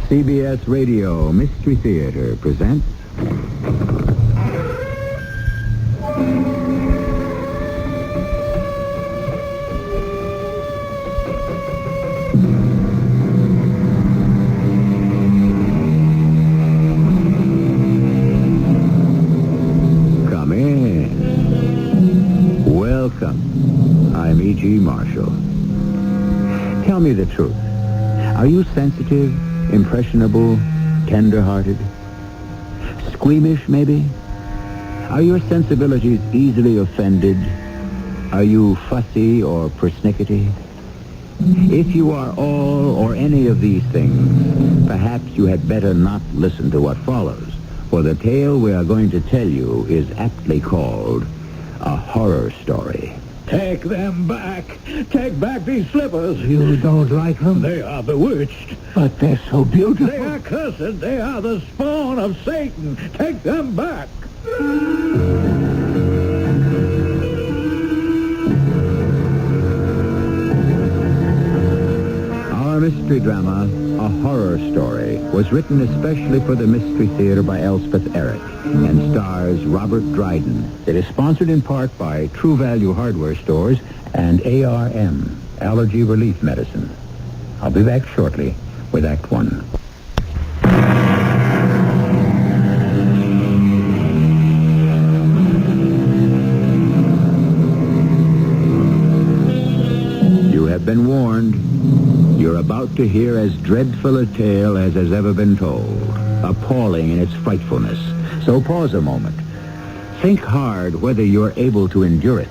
CBS Radio Mystery Theater presents... Come in. Welcome. I'm E.G. Marshall. Tell me the truth. Are you sensitive, impressionable, tender-hearted? Squeamish, maybe? Are your sensibilities easily offended? Are you fussy or persnickety? If you are all or any of these things, perhaps you had better not listen to what follows, for the tale we are going to tell you is aptly called a horror story. Take them back. Take back these slippers. You don't like them? They are bewitched. But they're so beautiful. They are cursed. They are the spawn of Satan. Take them back. Our mystery drama, A Horror Story, was written especially for the Mystery Theater by Elspeth Eric and stars Robert Dryden. It is sponsored in part by True Value Hardware Stores and ARM, Allergy Relief Medicine. I'll be back shortly with Act One. You have been warned. You're about to hear as dreadful a tale as has ever been told, appalling in its frightfulness. So pause a moment. Think hard whether you're able to endure it.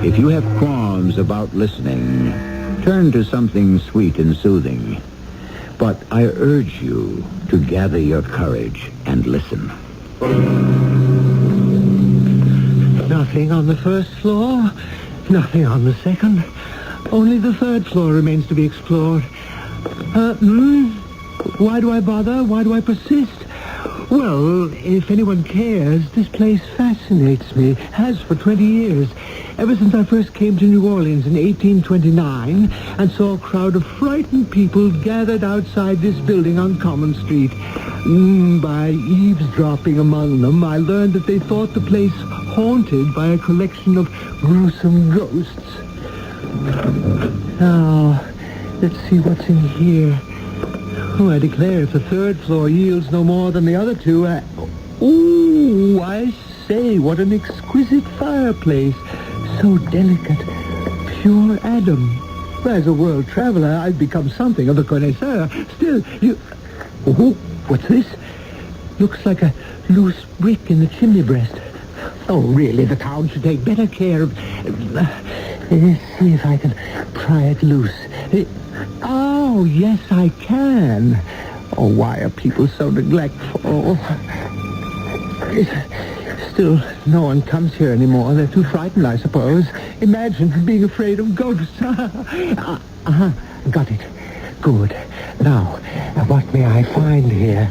If you have qualms about listening, turn to something sweet and soothing. But I urge you to gather your courage and listen. Nothing on the first floor, nothing on the second. Only the third floor remains to be explored. Why do I bother? Why do I persist? Well, if anyone cares, this place fascinates me. Has for 20 years. Ever since I first came to New Orleans in 1829 and saw a crowd of frightened people gathered outside this building on Common Street. By eavesdropping among them, I learned that they thought the place haunted by a collection of gruesome ghosts. Now, let's see what's in here. Oh, I declare, if the third floor yields no more than the other two, I say, what an exquisite fireplace. So delicate, pure Adam. As a world traveler, I've become something of a connoisseur. Still, you... Oh, what's this? Looks like a loose brick in the chimney breast. Oh, really, the town should take better care of... Let's see if I can pry it loose. Oh, yes, I can. Oh, why are people so neglectful? Still, no one comes here anymore. They're too frightened, I suppose. Imagine being afraid of ghosts. Got it. Good. Now, what may I find here?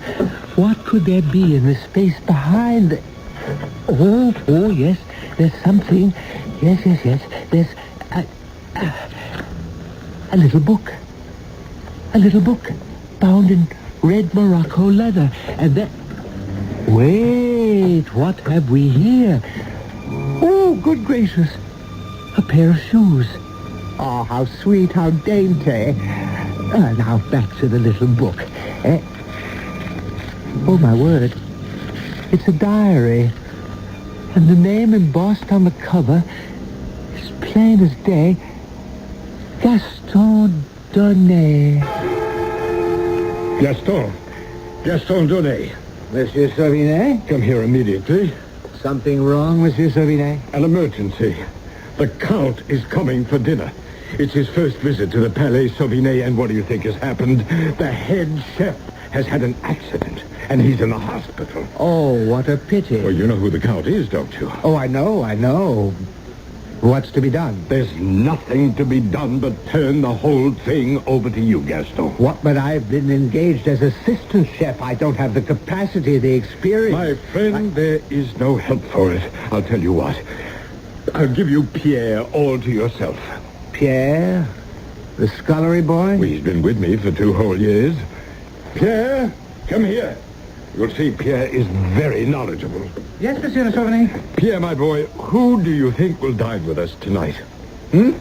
What could there be in the space behind the... Oh, yes, there's something. Yes. There's a little book. A little book bound in red Morocco leather. And then... Wait, what have we here? Oh, good gracious. A pair of shoes. Oh, how sweet, how dainty. Now back to the little book. Oh, my word. It's a diary. And the name embossed on the cover is plain as day. Gaston Donnet. Gaston Donnet. Monsieur Sauvinet? Come here immediately. Something wrong, Monsieur Sauvinet? An emergency. The Count is coming for dinner. It's his first visit to the Palais Sauvinet, and what do you think has happened? The head chef has had an accident, and he's in the hospital. Oh, what a pity. Well, you know who the Count is, don't you? Oh, I know. What's to be done? There's nothing to be done but turn the whole thing over to you, Gaston. What? But I've been engaged as assistant chef. I don't have the capacity, the experience. My friend, there is no help for it. I'll tell you what. I'll give you Pierre all to yourself. Pierre? The scullery boy? Well, he's been with me for 2 whole years. Pierre, come here. You'll see Pierre is very knowledgeable. Yes, Monsieur de Sauvigny. Pierre, my boy, who do you think will dine with us tonight? Hmm?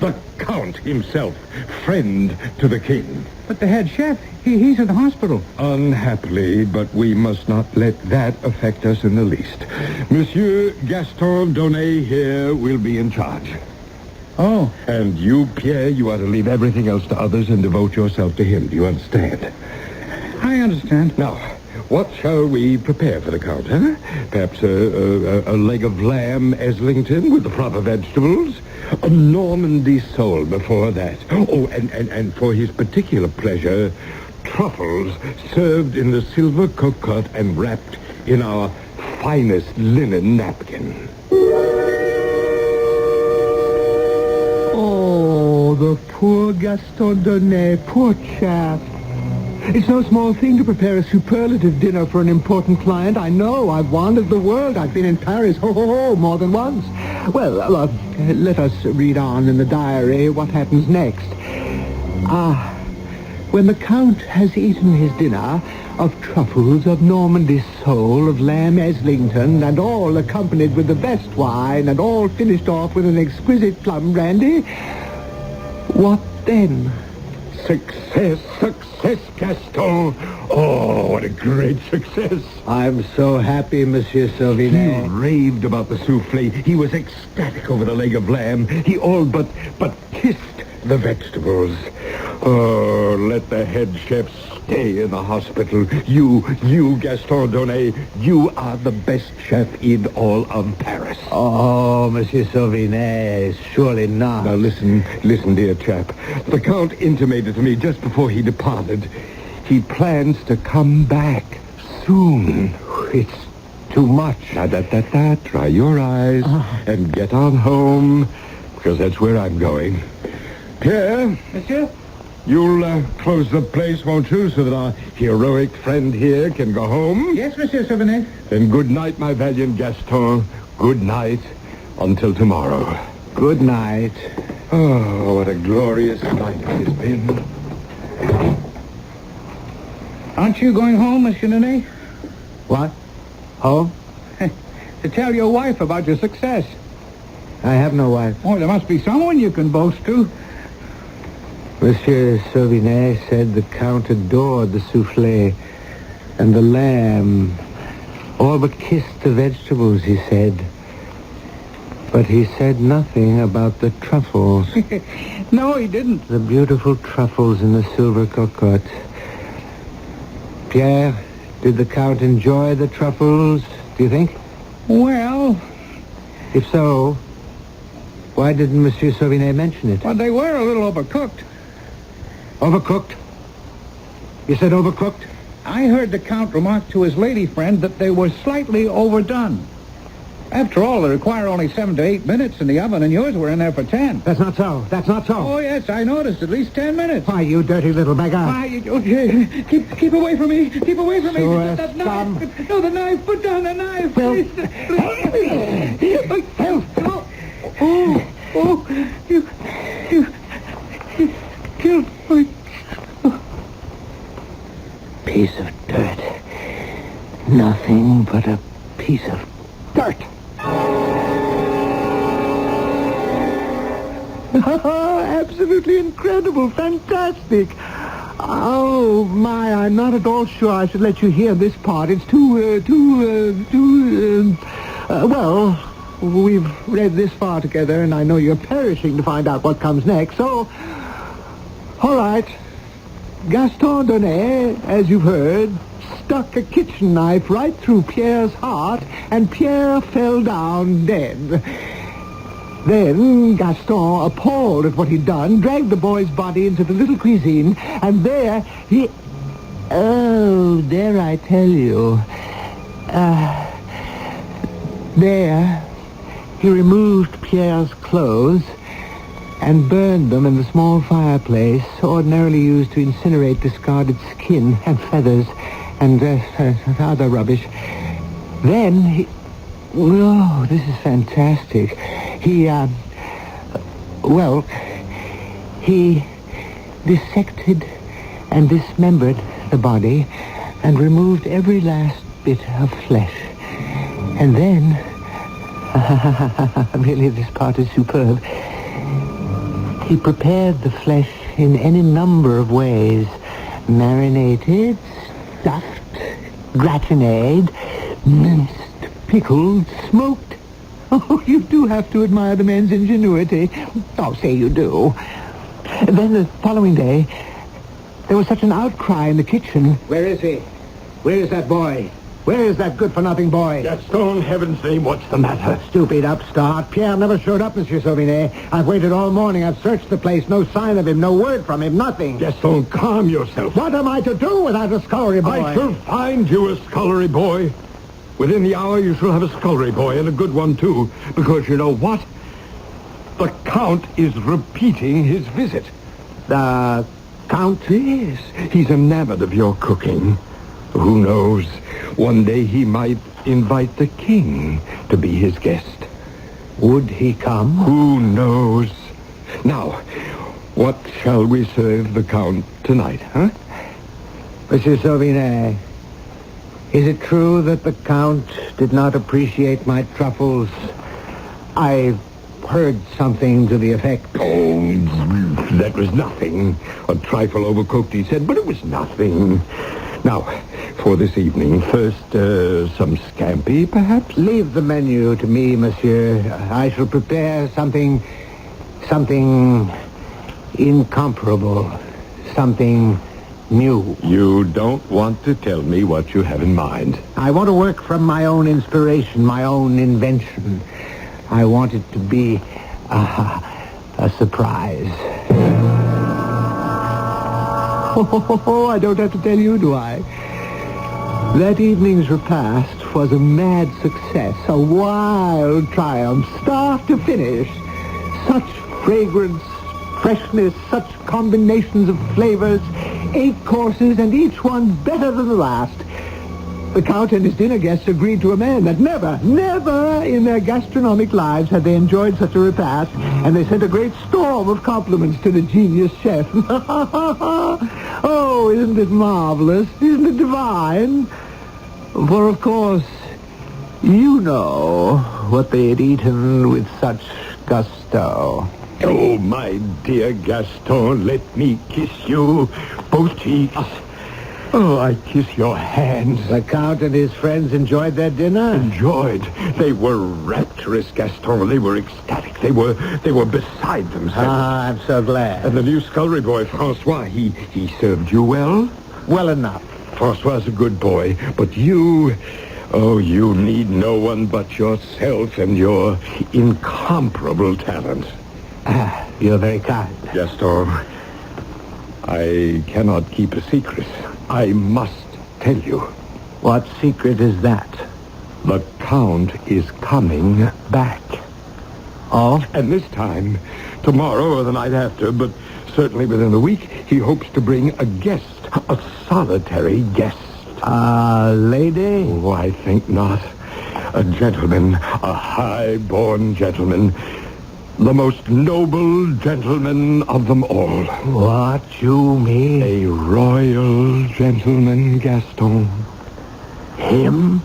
The Count himself, friend to the king. But the head chef, he's in the hospital. Unhappily, but we must not let that affect us in the least. Monsieur Gaston Donnet here will be in charge. Oh. And you, Pierre, you are to leave everything else to others and devote yourself to him. Do you understand? I understand. Now, what shall we prepare for the Count, huh? Perhaps a leg of lamb Eslington with the proper vegetables? A Normandy sole before that. Oh, and for his particular pleasure, truffles served in the silver cocotte and wrapped in our finest linen napkin. Oh, the poor Gaston Donnet, poor chap. It's no small thing to prepare a superlative dinner for an important client. I know. I've wandered the world. I've been in Paris, more than once. Well, let us read on in the diary what happens next. When the Count has eaten his dinner of truffles, of Normandy sole, of lamb Eslington, and all accompanied with the best wine, and all finished off with an exquisite plum brandy, what then? Success, Gaston. Oh, what a great success. I'm so happy, Monsieur He Sauvinet. raved about the souffle. He was ecstatic over the leg of lamb. He all but kissed the vegetables. Oh, let the head chef stay in the hospital. You, Gaston Donnet, you are the best chef in all of Paris. Oh, Monsieur Sauvinet, surely not. Now listen, dear chap. The Count intimated to me just before he departed, he plans to come back soon. It's too much. Dry your eyes and get on home, because that's where I'm going. Pierre? Monsieur? You'll close the place, won't you, so that our heroic friend here can go home? Yes, Monsieur Sauvinet. Then good night, my valiant Gaston. Good night until tomorrow. Good night. Oh, what a glorious night it has been. Aren't you going home, Monsieur Donnet? What? Home? To tell your wife about your success. I have no wife. Oh, there must be someone you can boast to. Monsieur Sauvinet said the Count adored the souffle and the lamb. All but kissed the vegetables, he said. But he said nothing about the truffles. No, he didn't. The beautiful truffles in the silver cocotte. Pierre, did the Count enjoy the truffles, do you think? Well, If so, why didn't Monsieur Sauvinet mention it? they were a little overcooked. Overcooked? You said overcooked? I heard the Count remark to his lady friend that they were slightly overdone. After all, they require only 7 to 8 minutes in the oven, and yours were in there for 10. That's not so. That's not so. Oh, yes, I noticed. At least 10 minutes. Why, you dirty little beggar. Keep away from me. Keep away from me. So, That some- knife. No, the knife. Put down the knife. Well, Please. Oh, you killed my... Piece of dirt. Nothing but a piece of dirt. Absolutely incredible. Fantastic. Oh, my, I'm not at all sure I should let you hear this part. It's well, we've read this far together, and I know you're perishing to find out what comes next, so... All right. Gaston Donnet, as you've heard, stuck a kitchen knife right through Pierre's heart, and Pierre fell down dead. Then Gaston, appalled at what he'd done, dragged the boy's body into the little cuisine, and there he... Oh, there I tell you. There, he removed Pierre's clothes and burned them in the small fireplace ordinarily used to incinerate discarded skin and feathers and other rubbish. Then he... Oh, this is fantastic. He dissected and dismembered the body and removed every last bit of flesh. And then, really this part is superb, he prepared the flesh in any number of ways. Marinated, stuffed, gratinade, minced, pickled, smoked. Oh, you do have to admire the man's ingenuity. Oh, say you do. Then the following day, there was such an outcry in the kitchen. Where is he? Where is that boy? Where is that good-for-nothing boy? Gaston, heaven's name, what's the matter? Stupid upstart. Pierre never showed up, Monsieur Sauvinet. I've waited all morning. I've searched the place. No sign of him. No word from him. Nothing. Gaston, calm yourself. What am I to do without a scullery boy? I shall find you a scullery boy. Within the hour, you shall have a scullery boy, and a good one, too. Because you know what? The Count is repeating his visit. The Count? Yes. He's enamored of your cooking. Who knows? One day he might invite the king to be his guest. Would he come? Who knows? Now, what shall we serve the Count tonight, huh? Monsieur Sauvinet, is it true that the Count did not appreciate my truffles? I heard something to the effect. Oh, that was nothing. A trifle overcooked, he said, but it was nothing. Now, for this evening, first, some scampi, perhaps? Leave the menu to me, monsieur. I shall prepare something incomparable, something new. You don't want to tell me what you have in mind. I want to work from my own inspiration, my own invention. I want it to be a surprise. Oh, I don't have to tell you, do I? That evening's repast was a mad success, a wild triumph, start to finish. Such fragrance, freshness, such combinations of flavors, 8 courses, and each one better than the last. The Count and his dinner guests agreed to a man that never in their gastronomic lives had they enjoyed such a repast, and they sent a great storm of compliments to the genius chef. Oh, isn't it marvelous? Isn't it divine? For, of course, you know what they had eaten with such gusto. Oh, my dear Gaston, let me kiss you. Both cheeks. Oh, I kiss your hands. The Count and his friends enjoyed their dinner? Enjoyed. They were rapturous, Gaston. They were ecstatic. They were beside themselves. Ah, I'm so glad. And the new scullery boy, Francois, he served you well? Well enough. Francois's a good boy, but you need no one but yourself and your incomparable talent. You're very kind. Gaston, I cannot keep a secret. I must tell you. What secret is that? The Count is coming back. Oh? And this time, tomorrow or the night after, but certainly within a week, he hopes to bring a guest, a solitary guest. A lady? Oh, I think not. A gentleman, a high-born gentleman, the most noble gentleman of them all. What you mean? A royal gentleman, Gaston. Him?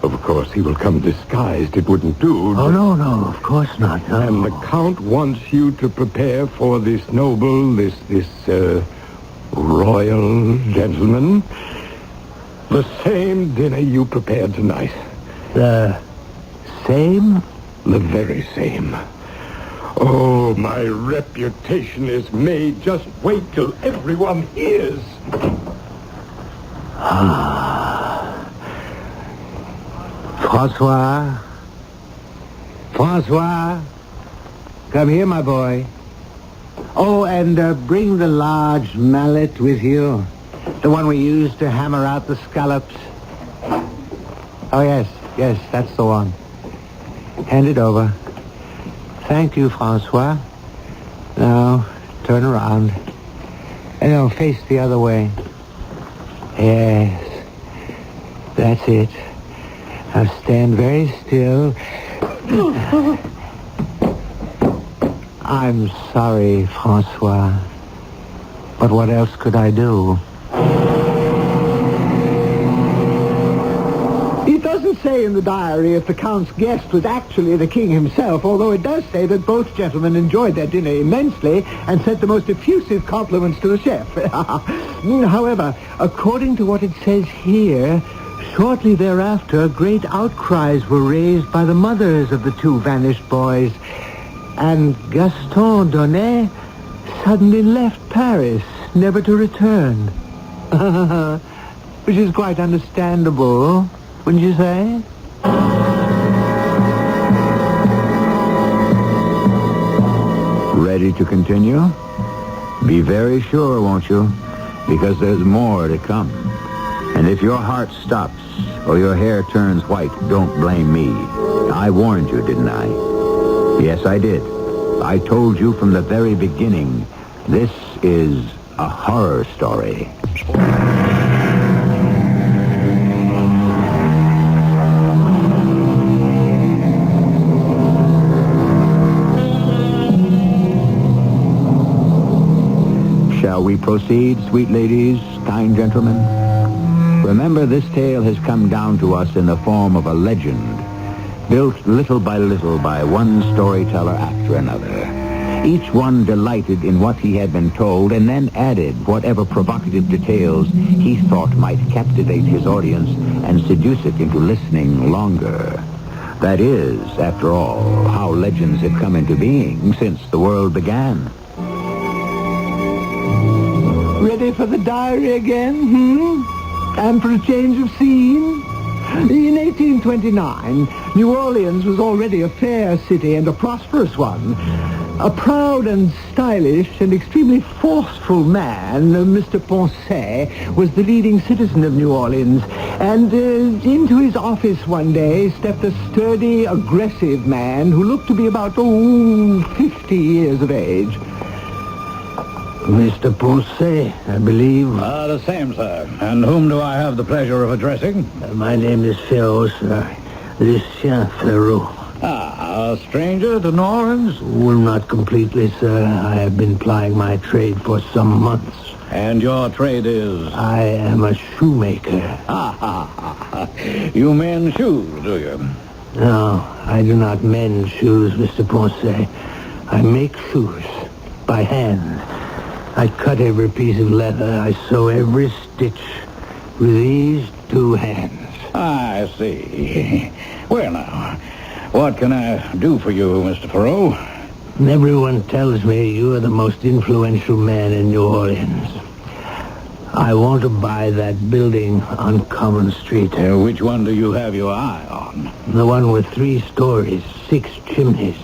Of course, he will come disguised. It wouldn't do. Oh, no, of course not. No. And the Count wants you to prepare for this noble, this royal gentleman the same dinner you prepared tonight. The same? The very same. Oh, my reputation is made. Just wait till everyone hears. Francois, come here, my boy. Oh, and bring the large mallet with you. The one we use to hammer out the scallops. Oh, yes, that's the one. Hand it over. Thank you, Francois. Now, turn around. And now face the other way. Yes, that's it. Now stand very still. I'm sorry, Francois. But what else could I do? doesn't say in the diary if the Count's guest was actually the King himself, although it does say that both gentlemen enjoyed their dinner immensely and sent the most effusive compliments to the chef. However, according to what it says here, shortly thereafter, great outcries were raised by the mothers of the two vanished boys, and Gaston Donnet suddenly left Paris, never to return. Which is quite understandable, wouldn't you say? Ready to continue? Be very sure, won't you? Because there's more to come. And if your heart stops or your hair turns white, don't blame me. I warned you, didn't I? Yes, I did. I told you from the very beginning, this is a horror story. Shall we proceed, sweet ladies, kind gentlemen? Remember, this tale has come down to us in the form of a legend, built little by one storyteller after another. Each one delighted in what he had been told and then added whatever provocative details he thought might captivate his audience and seduce it into listening longer. That is, after all, how legends have come into being since the world began. Ready for the diary again, And for a change of scene? In 1829, New Orleans was already a fair city and a prosperous one. A proud and stylish and extremely forceful man, Mr. Poncet, was the leading citizen of New Orleans. And into his office one day stepped a sturdy, aggressive man who looked to be about, 50 years of age. Mr. Poncet, I believe. The same, sir. And whom do I have the pleasure of addressing? My name is Ferraud, sir. Lucien Ferraud. A stranger to New Orleans? Well, not completely, sir. I have been plying my trade for some months. And your trade is? I am a shoemaker. You mend shoes, do you? No, I do not mend shoes, Mr. Poncet. I make shoes by hand. I cut every piece of leather. I sew every stitch with these two hands. I see. Well, now, what can I do for you, Mr. Ferraud? Everyone tells me you are the most influential man in New Orleans. I want to buy that building on Common Street. Which one do you have your eye on? The one with 3 stories, 6 chimneys.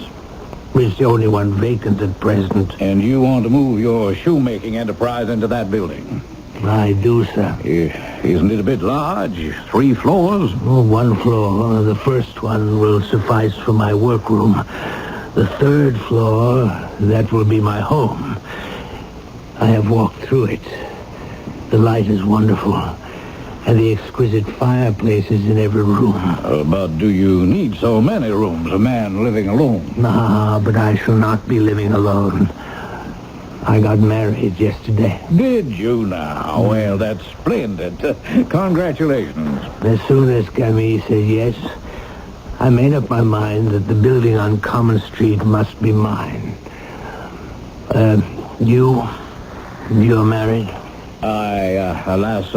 It's the only one vacant at present. And you want to move your shoemaking enterprise into that building? I do, sir. Isn't it a bit large? 3 floors? 1 floor. The first one will suffice for my workroom. The 3rd floor, that will be my home. I have walked through it. The light is wonderful. And the exquisite fireplaces in every room. But do you need so many rooms, a man living alone? Nah, but I shall not be living alone. I got married yesterday. Did you now? Well, that's splendid. Congratulations. As soon as Camille said yes, I made up my mind that the building on Common Street must be mine. You're married? Alas,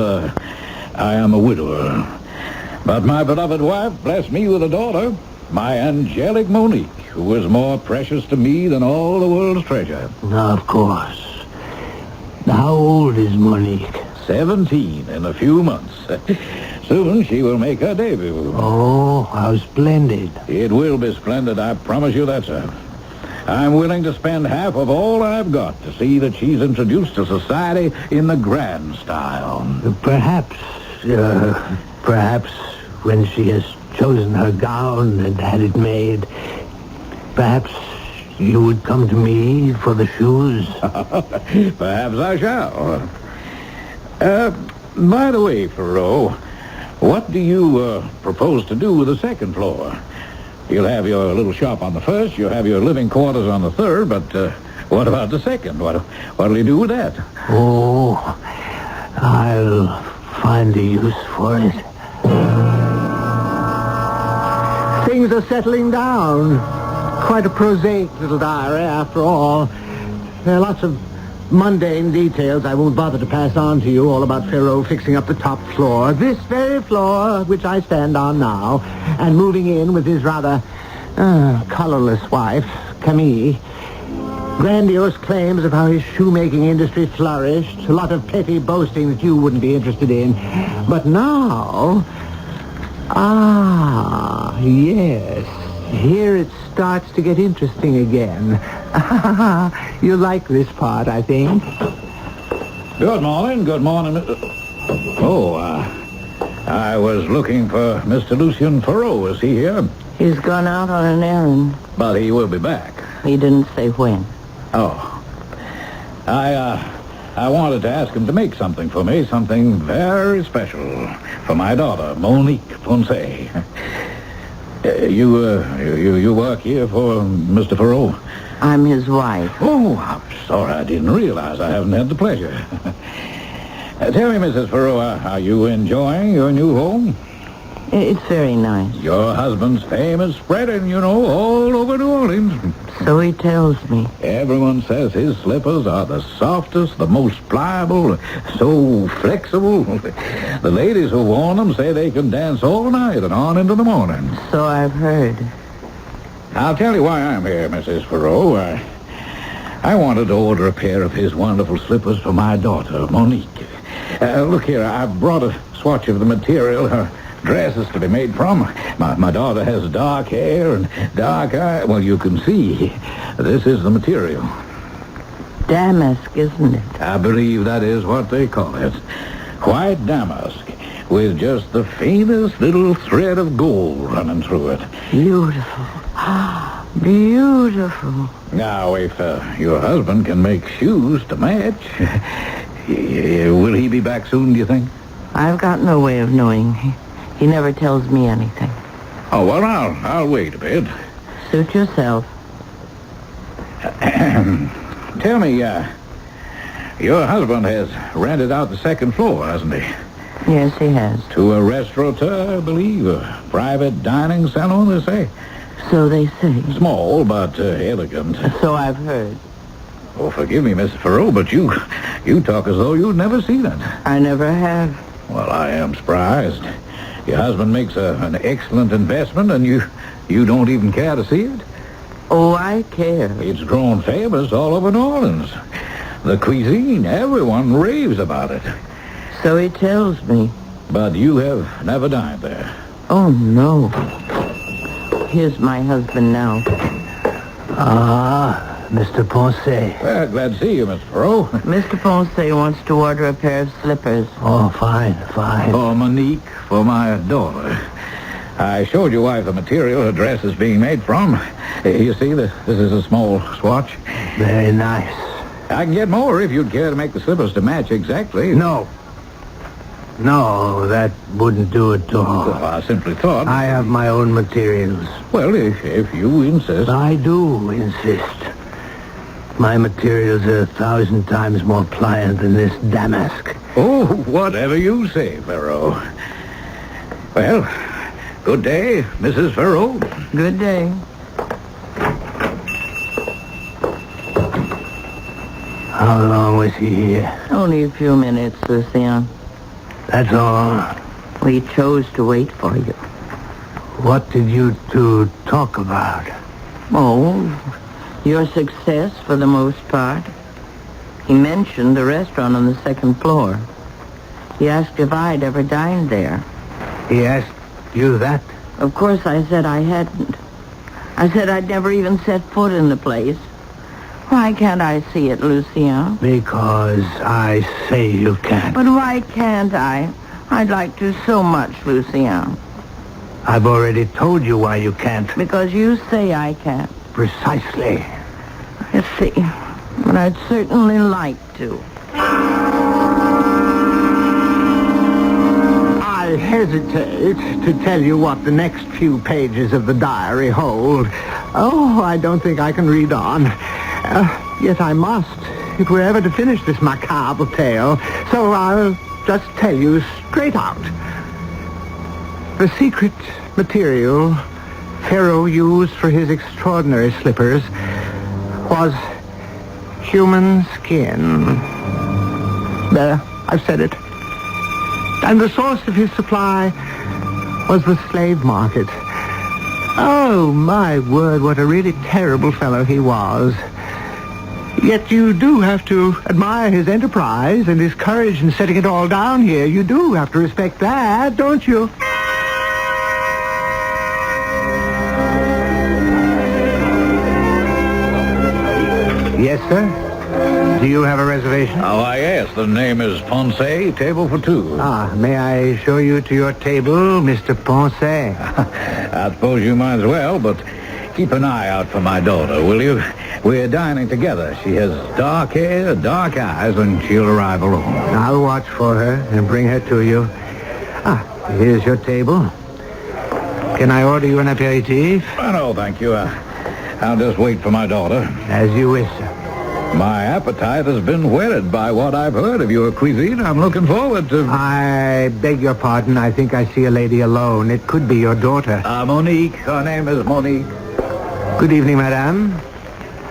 I am a widower. But my beloved wife blessed me with a daughter, my angelic Monique, who is more precious to me than all the world's treasure. Of course. How old is Monique? 17 in a few months. Soon she will make her debut. Oh, how splendid. It will be splendid, I promise you that, sir. I'm willing to spend half of all I've got to see that she's introduced to society in the grand style. Perhaps when she has chosen her gown and had it made, perhaps you would come to me for the shoes. Perhaps I shall. By the way, Ferraud, what do you propose to do with the 2nd floor? You'll have your little shop on the 1st, you'll have your living quarters on the 3rd, but what about the 2nd? What'll you do with that? Oh, I'll find a use for it. things are settling down. Quite a prosaic little diary, after all. There are lots of mundane details I won't bother to pass on to you, all about Ferrot fixing up the top floor, this very floor which I stand on now, and moving in with his rather colorless wife, Camille. Grandiose claims of how his shoemaking industry flourished, a lot of petty boasting that you wouldn't be interested in. But now... yes, here it starts to get interesting again. You like this part, I think. Good morning. I was looking for Mr. Lucien Ferrot. Is he here? He's gone out on an errand. But he will be back. He didn't say when. Oh. I wanted to ask him to make something for me, something very special for my daughter, Monique Ponce. You work here for Mr. Ferrot? I'm his wife. Oh, I'm sorry. I didn't realize. I haven't had the pleasure. Tell me, Mrs. Ferrot, are you enjoying your new home? It's very nice. Your husband's fame is spreading, all over New Orleans. So he tells me. Everyone says his slippers are the softest, the most pliable, so flexible. The ladies who worn them say they can dance all night and on into the morning. So I've heard. I'll tell you why I'm here, Mrs. Ferrot. I wanted to order a pair of his wonderful slippers for my daughter, Monique. Look here, I brought a swatch of the material her dress is to be made from. My daughter has dark hair and dark eyes. Well, you can see. This is the material. Damask, isn't it? I believe that is what they call it. White damask, with just the faintest little thread of gold running through it. Beautiful. Beautiful. Now, if your husband can make shoes to match, will he be back soon, do you think? I've got no way of knowing. He never tells me anything. Oh, well, I'll wait a bit. Suit yourself. Tell me, your husband has rented out the second floor, hasn't he? Yes, he has. To a restaurateur, I believe. A private dining salon, they say. So they say. Small, but elegant. So I've heard. Oh, forgive me, Mrs. Ferrot, but you talk as though you'd never seen it. I never have. Well, I am surprised. Your husband makes an excellent investment, and you don't even care to see it? Oh, I care. It's grown famous all over New Orleans. The cuisine, everyone raves about it. So he tells me. But you have never dined there. Oh, no. Here's my husband now. Mr. Ponce. Well, glad to see you, Mr. Ferrot. Mr. Ponce wants to order a pair of slippers. Oh, fine. For Monique, for my daughter. I showed your wife the material her dress is being made from. You see, this is a small swatch. Very nice. I can get more if you'd care to make the slippers to match exactly. No, that wouldn't do it at all. Well, I simply thought... I have my own materials. Well, if you insist. I do insist. My materials are 1,000 times more pliant than this damask. Oh, whatever you say, Ferrot. Well, good day, Mrs. Ferrot. Good day. How long was he here? Only a few minutes, Lucien. That's all. We chose to wait for you. What did you two talk about? Oh, your success for the most part. He mentioned the restaurant on the second floor. He asked if I'd ever dined there. He asked you that? Of course, I said I hadn't. I said I'd never even set foot in the place. Why can't I see it, Lucien? Because I say you can't. But why can't I? I'd like to so much, Lucien. I've already told you why you can't. Because you say I can't. Precisely. You see, but I'd certainly like to. I hesitate to tell you what the next few pages of the diary hold. Oh, I don't think I can read on. Yet I must, if we're ever to finish this macabre tale. So I'll just tell you straight out. The secret material Pharaoh used for his extraordinary slippers was human skin. There, I've said it. And the source of his supply was the slave market. Oh, my word, what a really terrible fellow he was. Yet you do have to admire his enterprise and his courage in setting it all down here. You do have to respect that, don't you? Yes, sir? Do you have a reservation? Oh, yes. The name is Ponce, table for two. Ah, may I show you to your table, Mr. Ponce? I suppose you might as well, but keep an eye out for my daughter, will you? We're dining together. She has dark hair, dark eyes, and she'll arrive alone. I'll watch for her and bring her to you. Ah, here's your table. Can I order you an aperitif? Oh, no, thank you. I'll just wait for my daughter. As you wish, sir. My appetite has been whetted by what I've heard of your cuisine. I'm looking forward to... I beg your pardon. I think I see a lady alone. It could be your daughter. Monique. Her name is Monique. Good evening, madame.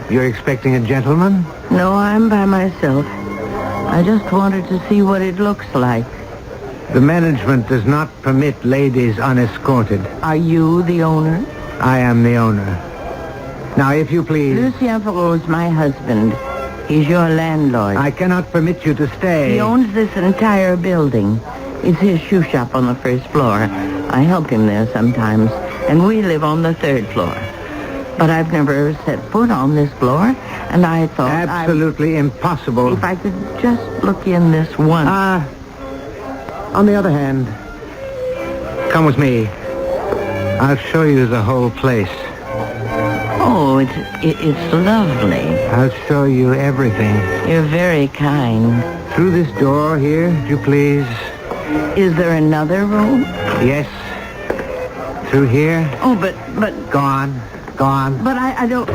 You're expecting a gentleman? No, I'm by myself. I just wanted to see what it looks like. The management does not permit ladies unescorted. Are you the owner? I am the owner. Now, if you please... Lucien Perrault's my husband. He's your landlord. I cannot permit you to stay. He owns this entire building. It's his shoe shop on the first floor. I help him there sometimes. And we live on the third floor. But I've never set foot on this floor, and I thought... Absolutely impossible. If I could just look in this once. On the other hand, come with me. I'll show you the whole place. Oh, it's lovely. I'll show you everything. You're very kind. Through this door here, if you please. Is there another room? Yes. Through here. Oh, but... Gone. But I don't...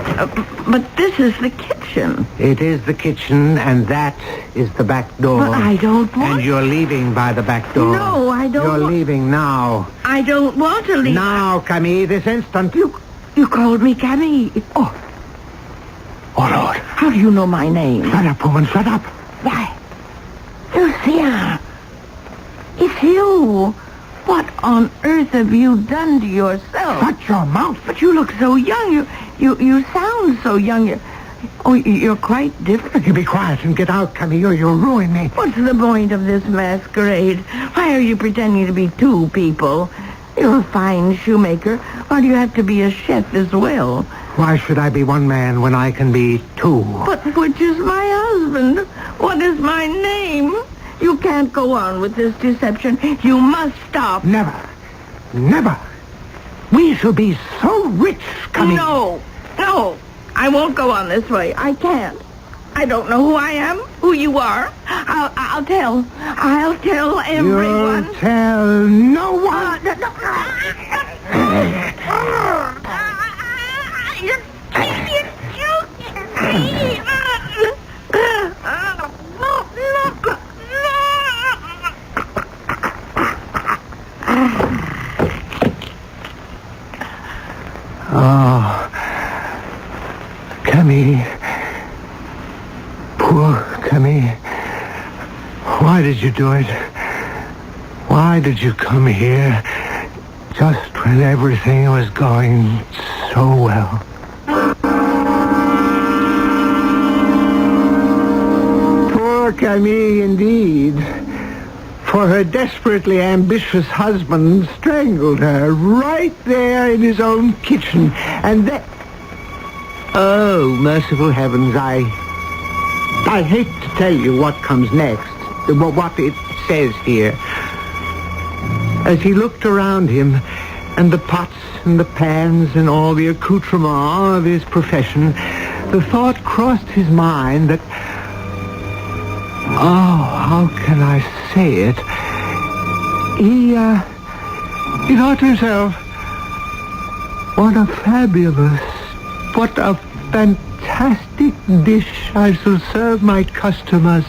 but this is the kitchen. It is the kitchen, and that is the back door. But I don't want... And you're leaving by the back door. No, I don't You're leaving now. I don't want to leave. Now, Camille, this instant. You called me Camille. Oh, Lord. How do you know my name? Shut up, woman, shut up. Why, Lucien, it's you. What on earth have you done to yourself? Shut your mouth. But you look so young. You sound so young. You're quite different. You be quiet and get out, Camille. You'll ruin me. What's the point of this masquerade? Why are you pretending to be two people? You're a fine shoemaker. Why do you have to be a chef as well? Why should I be one man when I can be two? But which is my husband? What is my name? You can't go on with this deception. You must stop. Never. We shall be so rich, Camille. No. I won't go on this way. I can't. I don't know who I am, who you are. I'll tell everyone. You'll tell no one. Oh, Camille. Poor Camille. Why did you do it? Why did you come here just when everything was going so well? Poor Camille, indeed. For her desperately ambitious husband strangled her right there in his own kitchen. And then... Oh, merciful heavens, I hate to tell you what comes next, what it says here. As he looked around him, and the pots and the pans and all the accoutrements of his profession, the thought crossed his mind that... Oh, how can I say it? He thought to himself, what a fantastic dish I shall serve my customers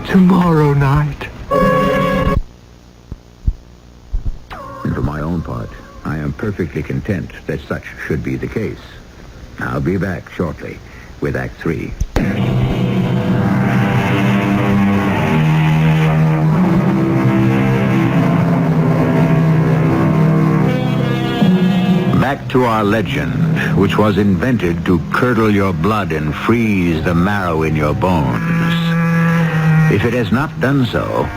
tomorrow night. And for my own part, I am perfectly content that such should be the case. I'll be back shortly with Act 3. Back to our legend, which was invented to curdle your blood and freeze the marrow in your bones. If it has not done so,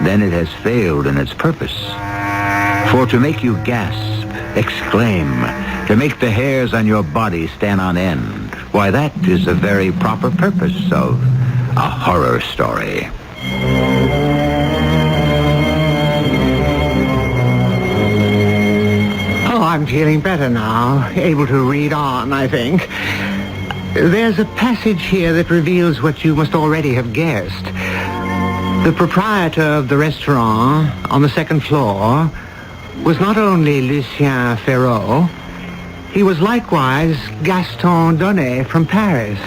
then it has failed in its purpose. For to make you gasp, exclaim, to make the hairs on your body stand on end, why, that is the very proper purpose of a horror story. Oh, I'm feeling better now. Able to read on, I think. There's a passage here that reveals what you must already have guessed. The proprietor of the restaurant on the second floor was not only Lucien Ferraud, he was likewise Gaston Donnet from Paris.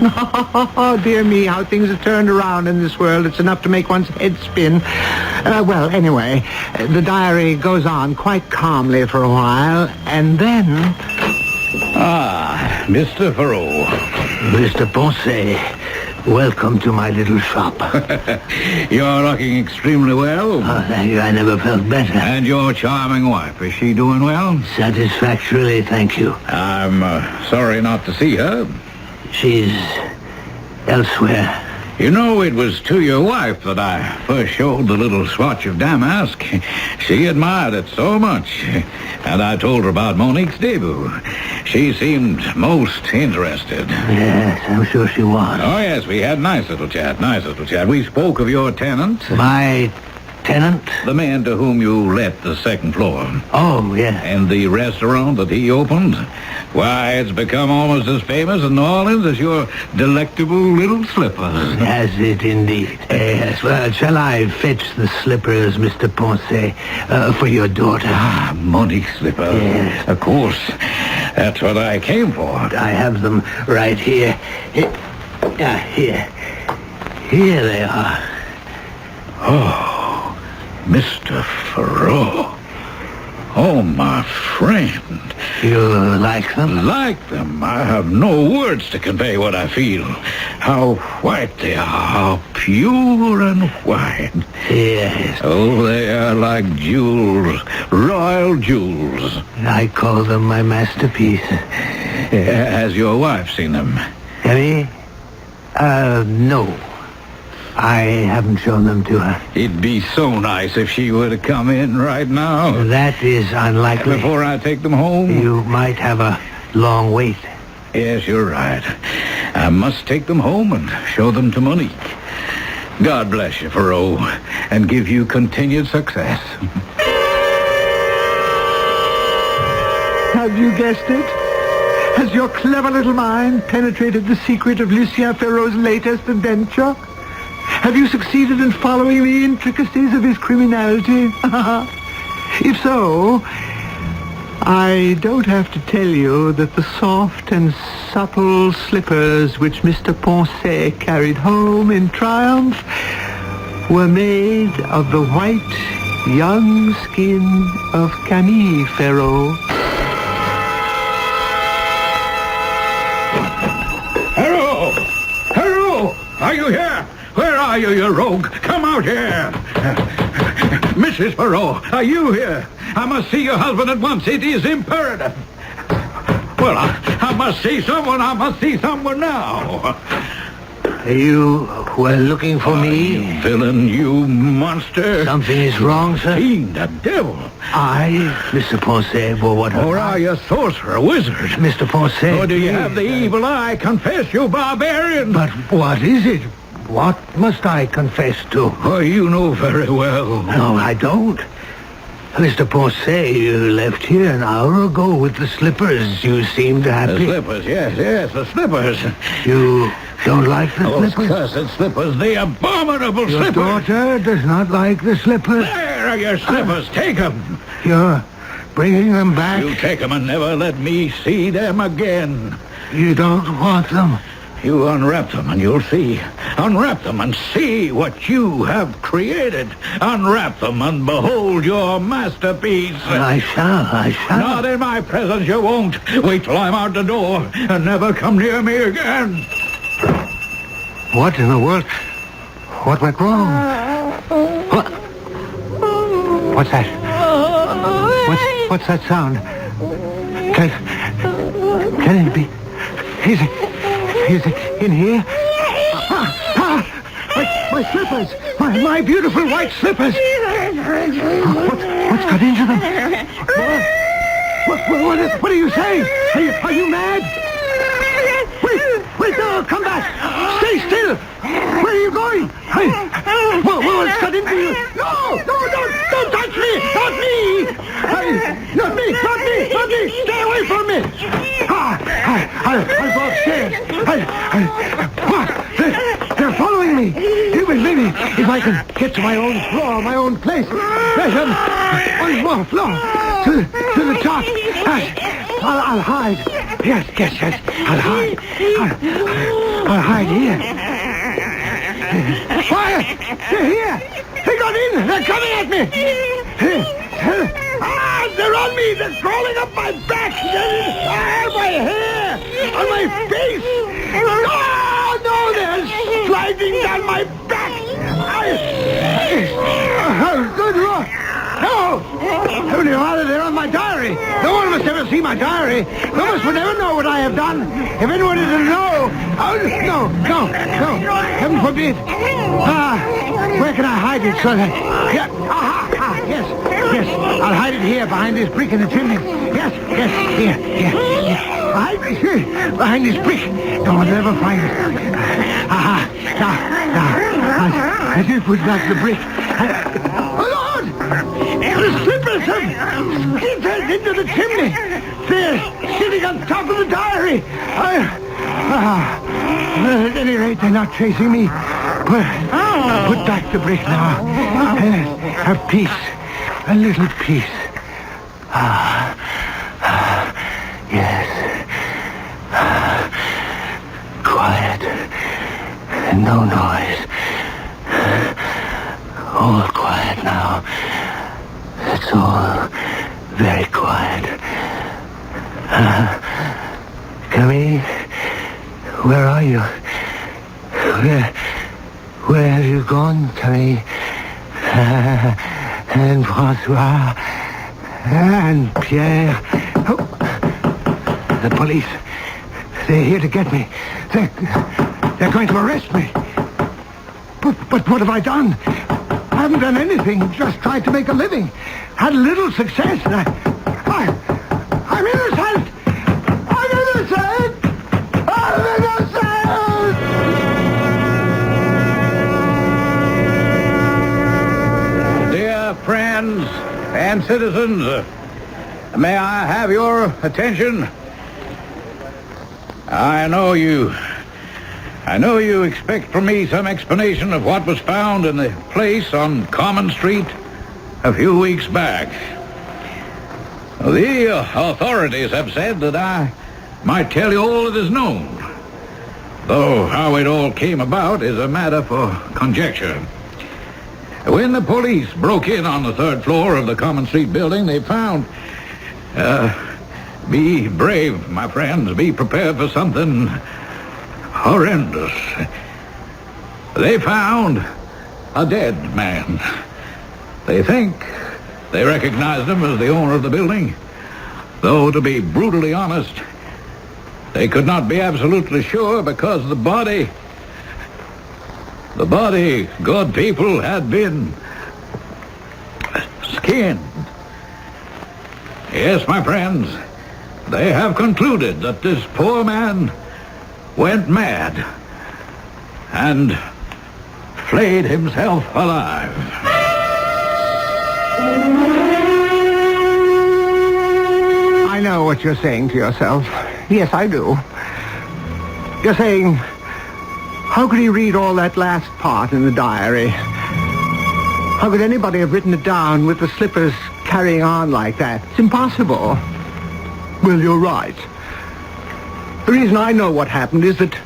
Oh, dear me, how things have turned around in this world. It's enough to make one's head spin. Well, anyway, the diary goes on quite calmly for a while, and then... Ah, Mr. Ferraud. Mr. Ponce, welcome to my little shop. You're looking extremely well. Oh, thank you. I never felt better. And your charming wife, is she doing well? Satisfactorily, thank you. I'm sorry not to see her. She's elsewhere. You know, it was to your wife that I first showed the little swatch of damask. She admired it so much. And I told her about Monique's debut. She seemed most interested. Yes, I'm sure she was. Oh, yes, we had a nice little chat. We spoke of your tenant. My tenant? The man to whom you let the second floor. Oh, yes. And the restaurant that he opened. Why, it's become almost as famous in New Orleans as your delectable little slippers. Has it indeed? Yes. Well, shall I fetch the slippers, Mr. Ponce, for your daughter? Ah, Monique's slippers. Yes. Of course. That's what I came for. I have them right here. Here they are. Oh, Mr. Ferraud. Oh, my friend. You like them? Like them? I have no words to convey what I feel. How white they are. How pure and white. Yes. Oh, they are like jewels. Royal jewels. I call them my masterpiece. Has your wife seen them? Emmy? No. I haven't shown them to her. It'd be so nice if she were to come in right now. That is unlikely. Before I take them home? You might have a long wait. Yes, you're right. I must take them home and show them to Monique. God bless you, Ferraud, and give you continued success. Have you guessed it? Has your clever little mind penetrated the secret of Lucien Ferraud's latest adventure? Have you succeeded in following the intricacies of his criminality? If so, I don't have to tell you that the soft and subtle slippers which Mr. Ponce carried home in triumph were made of the white, young skin of Camille Ferraud. Ferraud! Are you here? Where are you, you rogue? Come out here! Mrs. Ferraud, are you here? I must see your husband at once. It is imperative. Well, I must see someone. I must see someone now. You were looking for me? You villain, you monster. Something is wrong, sir? Fiend, the devil. I, Mr. Ponce, well, what... Or are you a sorcerer, a wizard? Mr. Ponce... Or do you have the evil eye? Confess, you barbarian. But what is it? What must I confess to? Oh, you know very well. No, I don't. Mr. Ponce, you left here an hour ago with the slippers. You seemed happy. The slippers, yes, the slippers. You don't like the Those slippers? cursed slippers, the abominable Your slippers. daughter does not like the slippers. There are your slippers. Take them. You're bringing them back? You take them and never let me see them again. You don't want them? You unwrap them and you'll see. Unwrap them and see what you have created. Unwrap them and behold your masterpiece. I shall. Not in my presence, you won't. Wait till I'm out the door and never come near me again. What in the world? What went wrong? What? What's that? What's that sound? Can it be? Is it in here? My slippers! My beautiful white slippers! What's got into them? What are you saying? Are you mad? Wait, no, come back! Stay still! Where are you going? What's got into you? No, don't touch me! Not me! Not me! Stay away from me! I'll go upstairs. They're following me. Maybe if I can get to my own floor, my own place. One more floor. To the top. I'll hide. Yes. I'll hide. I'll hide here. Quiet! They're here! They got in! They're coming at me! They're on me! They're crawling up my back! My hair! On my face! No! They're sliding down my back! Good Lord! No! Heavenly Father, they're on my diary! No one must ever see my diary! No one would ever know what I have done! If anyone is to know... No! Heaven forbid! Where can I hide it so that... Yes. I'll hide it here behind this brick in the chimney. Yes, here. I'll hide it here behind this brick. No one will ever find it. Now. I did put back the brick. Oh, Lord! The slippers have slipped into the chimney. They're sitting on top of the diary. At any rate, they're not chasing me. Put back the brick now. A piece. A little piece. Yes. Quiet. No noise. All quiet now. It's all very quiet. Camille, where are you? Where have you gone, Camille? And Francois, and Pierre. Oh, the police. They're here to get me. They're going to arrest me. But what have I done? I haven't done anything. Just tried to make a living. Had a little success. And I'm innocent. I'm innocent. Friends and citizens, may I have your attention? I know you expect from me some explanation of what was found in the place on Common Street a few weeks back. The authorities have said that I might tell you all that is known, though how it all came about is a matter for conjecture. When the police broke in on the third floor of the Common Street building, they found... be brave, my friends. Be prepared for something horrendous. They found a dead man. They think they recognized him as the owner of the building, though, to be brutally honest, they could not be absolutely sure because the body, good people, had been skinned. Yes, my friends, they have concluded that this poor man went mad and flayed himself alive. I know what you're saying to yourself. Yes, I do. You're saying, how could he read all that last part in the diary? How could anybody have written it down with the slippers carrying on like that? It's impossible. Well, you're right. The reason I know what happened is that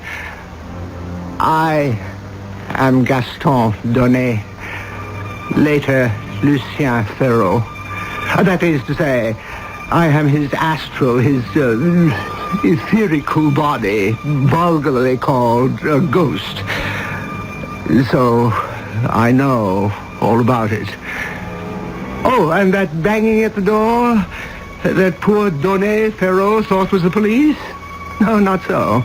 I am Gaston Donnet, later Lucien Ferraud. That is to say, I am his astral, his etherical body, vulgarly called a ghost. So I know all about it. Oh, and that banging at the door that poor Donnet Ferraud thought was the police? No, not so.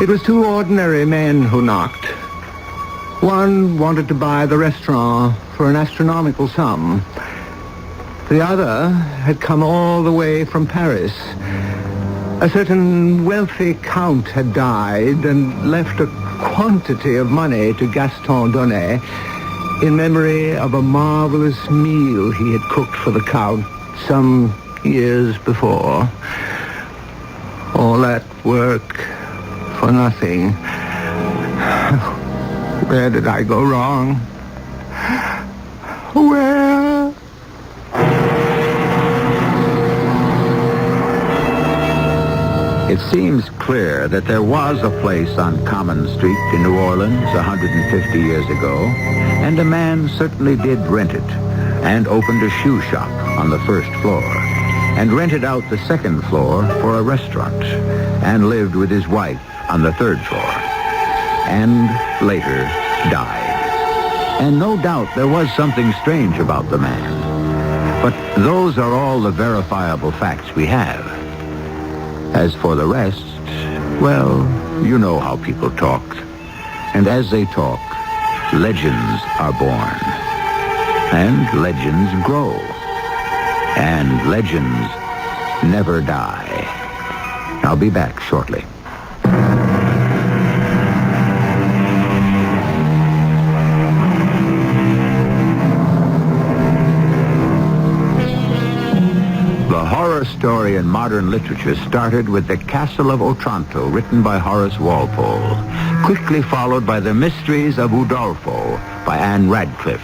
It was two ordinary men who knocked. One wanted to buy the restaurant for an astronomical sum. The other had come all the way from Paris. A certain wealthy count had died and left a quantity of money to Gaston Donnet in memory of a marvelous meal he had cooked for the count some years before. All that work for nothing. Where did I go wrong? Where? It seems clear that there was a place on Common Street in New Orleans 150 years ago, and a man certainly did rent it, and opened a shoe shop on the first floor, and rented out the second floor for a restaurant, and lived with his wife on the third floor, and later died. And no doubt there was something strange about the man, but those are all the verifiable facts we have. As for the rest, well, you know how people talk. And as they talk, legends are born. And legends grow. And legends never die. I'll be back shortly. The story in modern literature started with The Castle of Otranto, written by Horace Walpole, quickly followed by The Mysteries of Udolpho by Anne Radcliffe.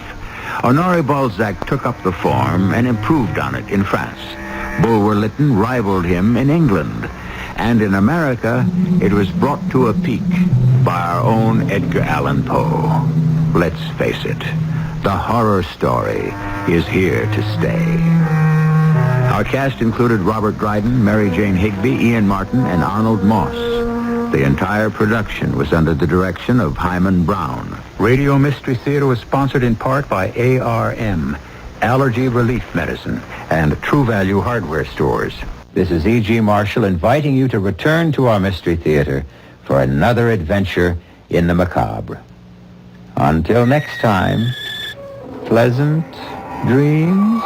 Honoré Balzac took up the form and improved on it in France. Bulwer Lytton rivaled him in England. And in America, it was brought to a peak by our own Edgar Allan Poe. Let's face it, the horror story is here to stay. Our cast included Robert Dryden, Mary Jane Higby, Ian Martin, and Arnold Moss. The entire production was under the direction of Hyman Brown. Radio Mystery Theater was sponsored in part by ARM, Allergy Relief Medicine, and True Value Hardware Stores. This is E.G. Marshall inviting you to return to our Mystery Theater for another adventure in the macabre. Until next time, pleasant dreams.